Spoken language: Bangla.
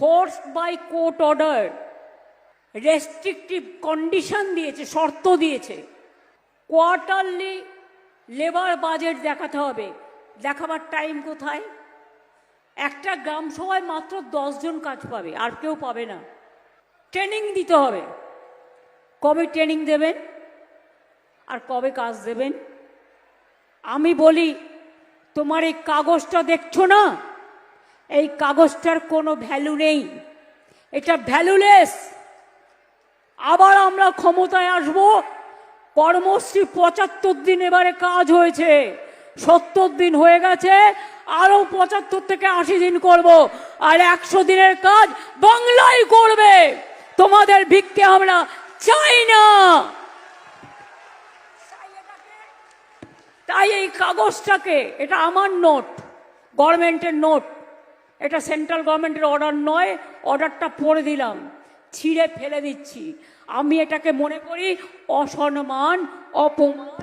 Forced by court order restrictive condition দিয়েছে, শর্ত দিয়েছে। কোয়ার্টারলি লেবার বাজেট দেখাতে হবে। দেখাবার টাইম কোথায়? একটা গ্রাম সভায় মাত্র 10 জন কাজ পাবে, আর কেউ পাবে না। ট্রেনিং দিতে হবে। কবে ট্রেনিং দেবেন আর কবে কাজ দেবেন? আমি বলি, তোমার এই কাগজটা দেখছো না, এই কাগজটার কোনো ভ্যালু নেই, এটা ভ্যালুলেস। আবার আমরা ক্ষমতায় আসব, কর্মশ্রী 75 দিন এবারে কাজ হয়েছে, 70 দিন হয়ে গেছে, আরো 75 থেকে 80 দিন করব, আর 100 দিনের কাজ বাংলায় করবে। তোমাদের ভিক্ষে আমরা চাই না। তাই এই কাগজটাকে, এটা আমার নোট, গভর্নমেন্টের নোট, এটা সেন্ট্রাল গভর্নমেন্টের অর্ডার নয়, অর্ডারটা পড়ে দিলাম, ছিঁড়ে ফেলে দিচ্ছি। আমি এটাকে মনে করি অসম্মান, অপমান।